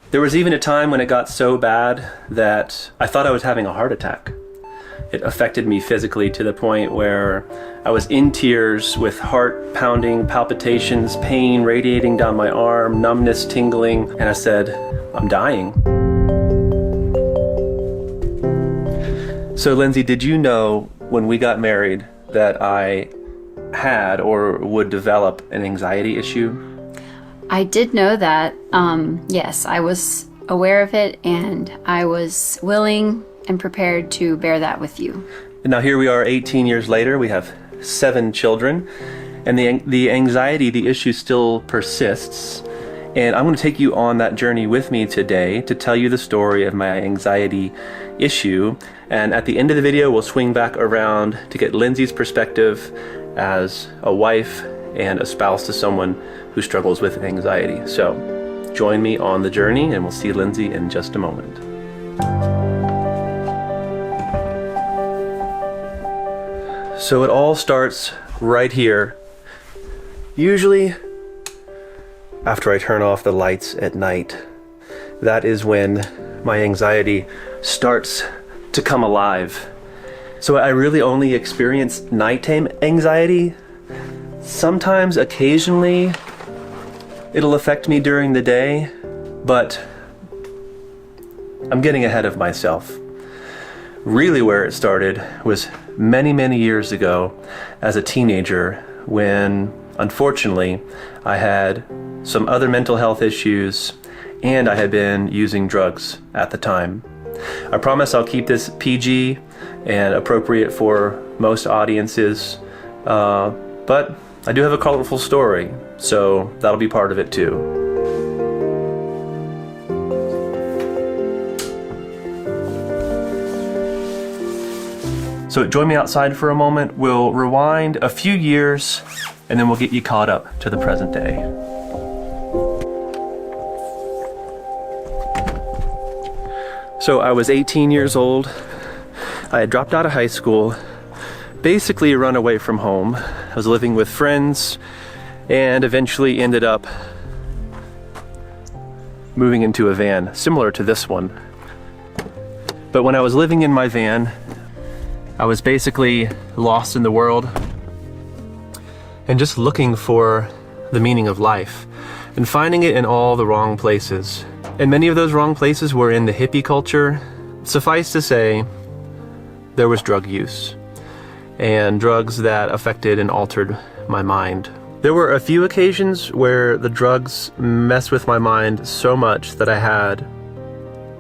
There was even a time when it got so bad that I thought I was having a heart attack. It affected me physically to the point where I was in tears with heart pounding, palpitations, pain radiating down my arm, numbness, tingling, and I said, I'm dying. So Lindsay, did you know when we got married that I had or would develop an anxiety issue? I did know that. Yes, I was aware of it, and I was willing and prepared to bear that with you. And now here we are 18 years later. We have 7 children, and the anxiety, the issue still persists. And I'm going to take you on that journey with me today to tell you the story of my anxiety issue. And at the end of the video, we'll swing back around to get Lindsay's perspective as a wife and a spouse to someone who struggles with anxiety. So join me on the journey, and we'll see Lindsay in just a moment. So it all starts right here. Usually after I turn off the lights at night, that is when my anxiety starts to come alive. So I really only experience nighttime anxiety. Sometimes, occasionally, it'll affect me during the day, but I'm getting ahead of myself. Really where it started was many, many years ago as a teenager when, unfortunately, I had some other mental health issues and I had been using drugs at the time. I promise I'll keep this PG and appropriate for most audiences, but I do have a colorful story, so that'll be part of it too. So join me outside for a moment. We'll rewind a few years and then we'll get you caught up to the present day. So I was 18 years old. I had dropped out of high school, basically run away from home. I was living with friends and eventually ended up moving into a van similar to this one. But when I was living in my van, I was basically lost in the world and just looking for the meaning of life and finding it in all the wrong places. And many of those wrong places were in the hippie culture. Suffice to say, there was drug use and drugs that affected and altered my mind. There were a few occasions where the drugs messed with my mind so much that I had,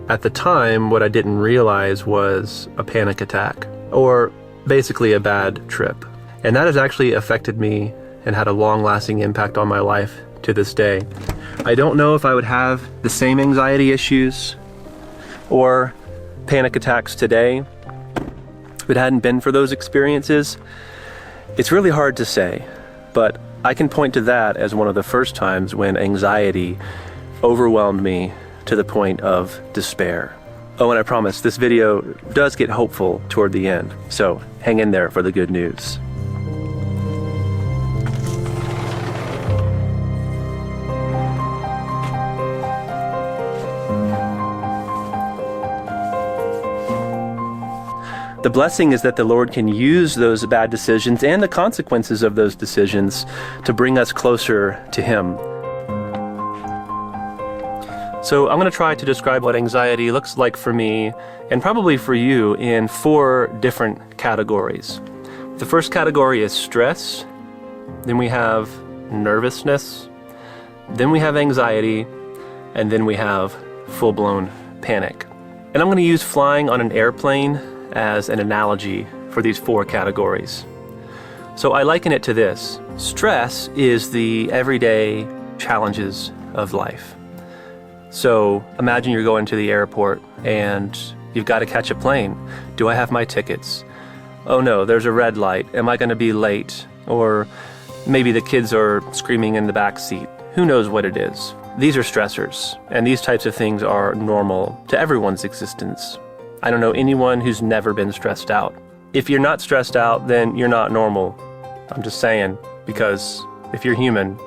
at the time, what I didn't realize was a panic attack, or basically a bad trip. And that has actually affected me and had a long-lasting impact on my life to this day. I don't know if I would have the same anxiety issues or panic attacks today if it hadn't been for those experiences. It's really hard to say, but I can point to that as one of the first times when anxiety overwhelmed me to the point of despair. Oh, and I promise this video does get hopeful toward the end, so hang in there for the good news. The blessing is that the Lord can use those bad decisions and the consequences of those decisions to bring us closer to Him. So I'm going to try to describe what anxiety looks like for me, and probably for you, in 4 different categories. The first category is stress, then we have nervousness, then we have anxiety, and then we have full-blown panic. And I'm going to use flying on an airplane as an analogy for these 4 categories. So I liken it to this. Stress is the everyday challenges of life. So imagine you're going to the airport and you've got to catch a plane. Do I have my tickets? Oh no, there's a red light. Am I going to be late? Or maybe the kids are screaming in the back seat. Who knows what it is? These are stressors, and these types of things are normal to everyone's existence. I don't know anyone who's never been stressed out. If you're not stressed out, then you're not normal. I'm just saying, because if you're human,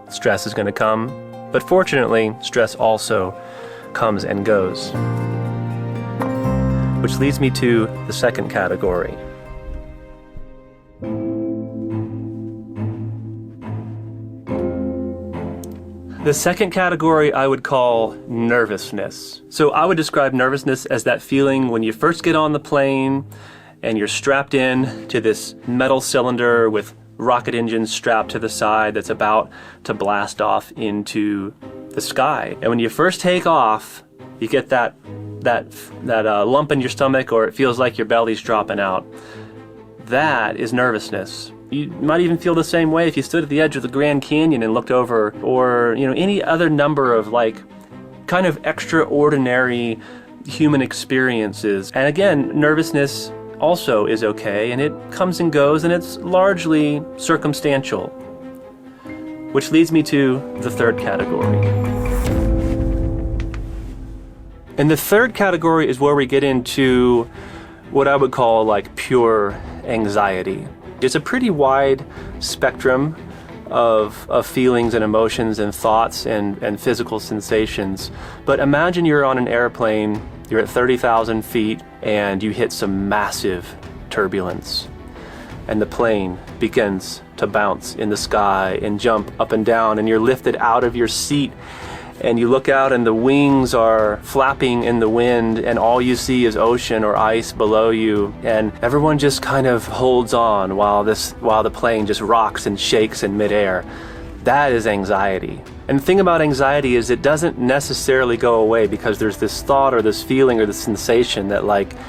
stress is going to come. But fortunately, stress also comes and goes. Which leads me to the second category. The second category I would call nervousness. So I would describe nervousness as that feeling when you first get on the plane and you're strapped in to this metal cylinder with rocket engines strapped to the side that's about to blast off into the sky. And when you first take off, you get that lump in your stomach, or it feels like your belly's dropping out. That is nervousness. You might even feel the same way if you stood at the edge of the Grand Canyon and looked over, or any other number of kind of extraordinary human experiences. And again, nervousness also is okay, and it comes and goes, and it's largely circumstantial. Which leads me to the third category. And the third category is where we get into what I would call pure anxiety. It's a pretty wide spectrum of feelings and emotions and thoughts and physical sensations. But imagine you're on an airplane, you're at 30,000 feet, and you hit some massive turbulence. And the plane begins to bounce in the sky and jump up and down, and you're lifted out of your seat. And you look out and the wings are flapping in the wind, and all you see is ocean or ice below you, and everyone just kind of holds on while the plane just rocks and shakes in midair. That is anxiety. And the thing about anxiety is it doesn't necessarily go away, because there's this thought or this feeling or this sensation that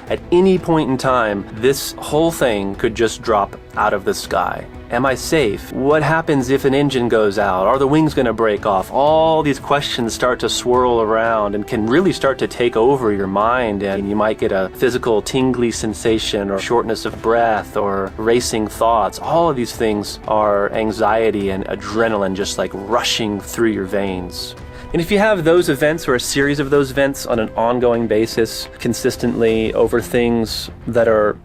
at any point in time, this whole thing could just drop out of the sky. Am I safe? What happens if an engine goes out? Are the wings going to break off? All these questions start to swirl around and can really start to take over your mind, and you might get a physical tingly sensation or shortness of breath or racing thoughts. All of these things are anxiety and adrenaline just rushing through your veins. And if you have those events or a series of those events on an ongoing basis, consistently over things that are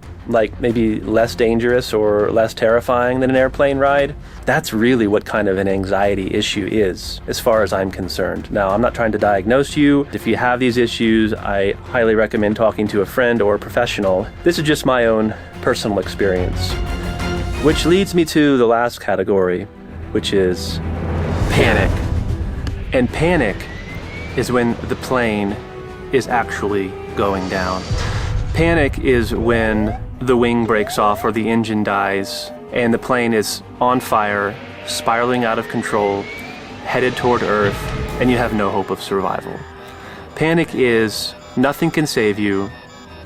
maybe less dangerous or less terrifying than an airplane ride, that's really what kind of an anxiety issue is, as far as I'm concerned. Now, I'm not trying to diagnose you. If you have these issues, I highly recommend talking to a friend or a professional. This is just my own personal experience. Which leads me to the last category, which is panic. And panic is when the plane is actually going down. Panic is when the wing breaks off or the engine dies and the plane is on fire, spiraling out of control, headed toward Earth, and you have no hope of survival. Panic is nothing can save you,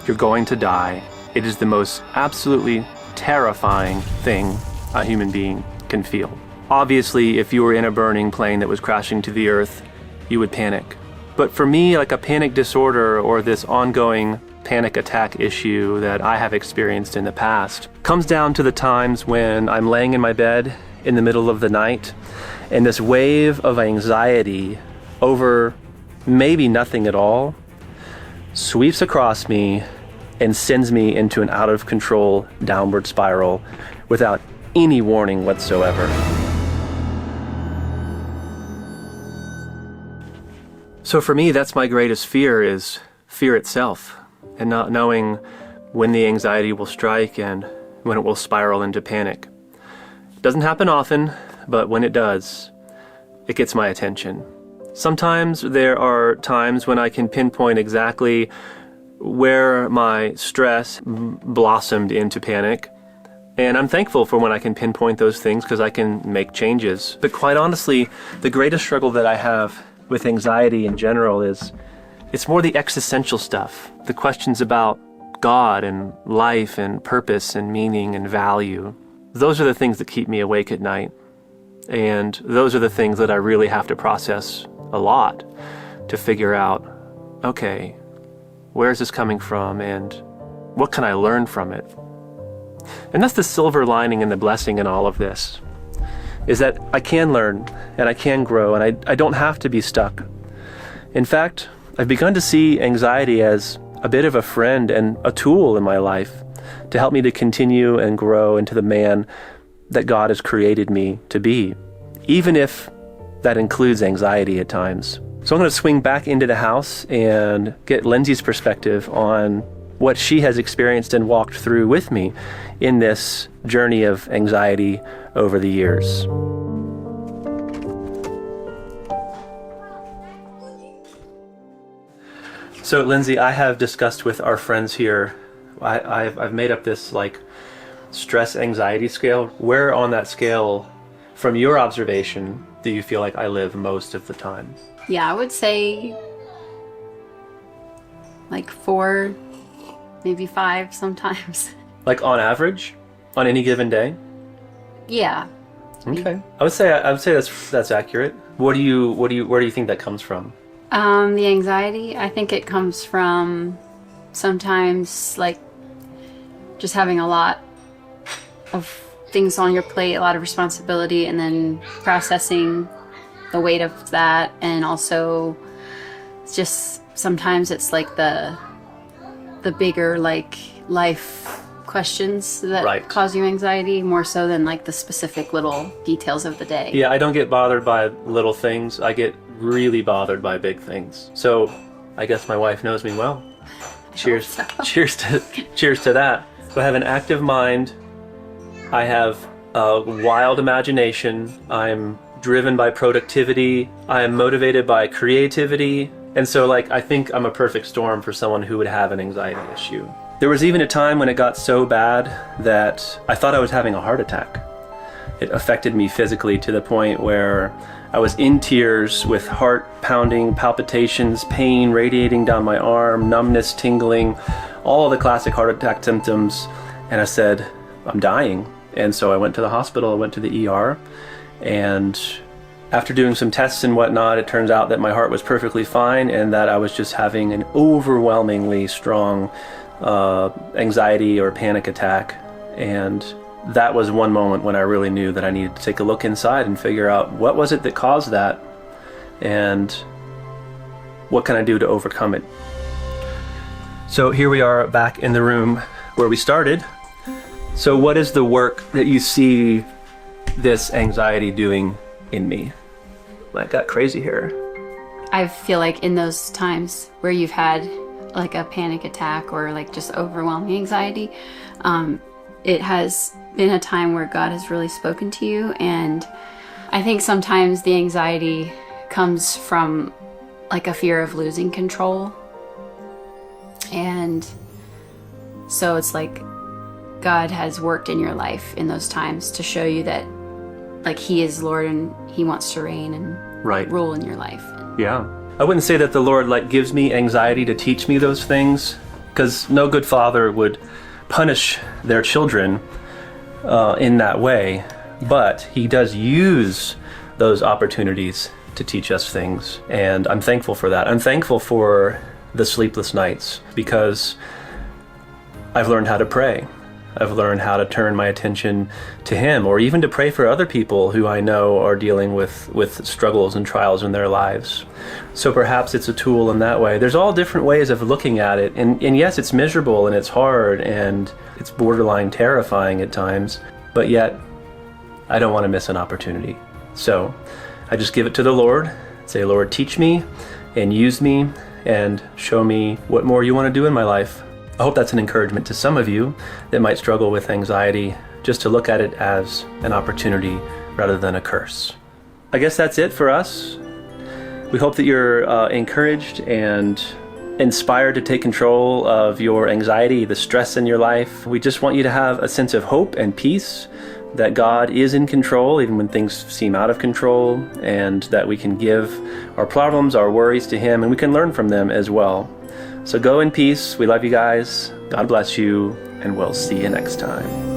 you're going to die. It is the most absolutely terrifying thing a human being can feel. Obviously, if you were in a burning plane that was crashing to the earth, you would panic. But for me, a panic disorder or this ongoing panic attack issue that I have experienced in the past comes down to the times when I'm laying in my bed in the middle of the night, and this wave of anxiety over maybe nothing at all sweeps across me and sends me into an out-of-control downward spiral without any warning whatsoever. So for me, that's my greatest fear, is fear itself, and not knowing when the anxiety will strike and when it will spiral into panic. It doesn't happen often, but when it does, it gets my attention. Sometimes there are times when I can pinpoint exactly where my stress blossomed into panic, and I'm thankful for when I can pinpoint those things because I can make changes. But quite honestly, the greatest struggle that I have with anxiety in general is it's more the existential stuff, the questions about God and life and purpose and meaning and value. Those are the things that keep me awake at night. And those are the things that I really have to process a lot to figure out, okay, where is this coming from and what can I learn from it? And that's the silver lining and the blessing in all of this, is that I can learn and I can grow and I don't have to be stuck. In fact, I've begun to see anxiety as a bit of a friend and a tool in my life to help me to continue and grow into the man that God has created me to be, even if that includes anxiety at times. So I'm going to swing back into the house and get Lindsay's perspective on what she has experienced and walked through with me in this journey of anxiety over the years. So Lindsay, I have discussed with our friends here, I've made up this like stress anxiety scale. Where on that scale, from your observation, do you feel like I live most of the time? Yeah, I would say like 4, maybe 5 sometimes. Like on average, on any given day? Yeah. Okay. I would say that's accurate. Where do you think that comes from? The anxiety, I think it comes from sometimes like just having a lot of things on your plate, a lot of responsibility, and then processing the weight of that. And also just sometimes it's like the bigger like life questions that cause you anxiety more so than like the specific little details of the day. Yeah, I don't get bothered by little things. I get really bothered by big things. So I guess my wife knows me well. Cheers. So. Cheers to that. So I have an active mind. I have a wild imagination. I'm driven by productivity. I am motivated by creativity. And so like I think I'm a perfect storm for someone who would have an anxiety issue. There was even a time when it got so bad that I thought I was having a heart attack. It affected me physically to the point where I was in tears with heart pounding, palpitations, pain radiating down my arm, numbness, tingling, all the classic heart attack symptoms. And I said, I'm dying. And so I went to the hospital, I went to the ER, and after doing some tests and whatnot, it turns out that my heart was perfectly fine and that I was just having an overwhelmingly strong anxiety or panic attack. And that was one moment when I really knew that I needed to take a look inside and figure out what was it that caused that and what can I do to overcome it. So here we are back in the room where we started. So what is the work that you see this anxiety doing in me? That got crazy here. I feel like in those times where you've had like a panic attack or like just overwhelming anxiety, it has been a time where God has really spoken to you. And I think sometimes the anxiety comes from like a fear of losing control. And so it's like God has worked in your life in those times to show you that like He is Lord and He wants to reign and rule in your life. Yeah. I wouldn't say that the Lord like gives me anxiety to teach me those things, because no good father would punish their children in that way. But He does use those opportunities to teach us things. And I'm thankful for that. I'm thankful for the sleepless nights because I've learned how to pray. I've learned how to turn my attention to Him, or even to pray for other people who I know are dealing with struggles and trials in their lives. So perhaps it's a tool in that way. There's all different ways of looking at it. And yes, it's miserable and it's hard and it's borderline terrifying at times, but yet I don't want to miss an opportunity. So I just give it to the Lord, say, Lord, teach me and use me and show me what more you want to do in my life. I hope that's an encouragement to some of you that might struggle with anxiety, just to look at it as an opportunity rather than a curse. I guess that's it for us. We hope that you're encouraged and inspired to take control of your anxiety, the stress in your life. We just want you to have a sense of hope and peace, that God is in control even when things seem out of control, and that we can give our problems, our worries to Him, and we can learn from them as well. So go in peace. We love you guys. God bless you, and we'll see you next time.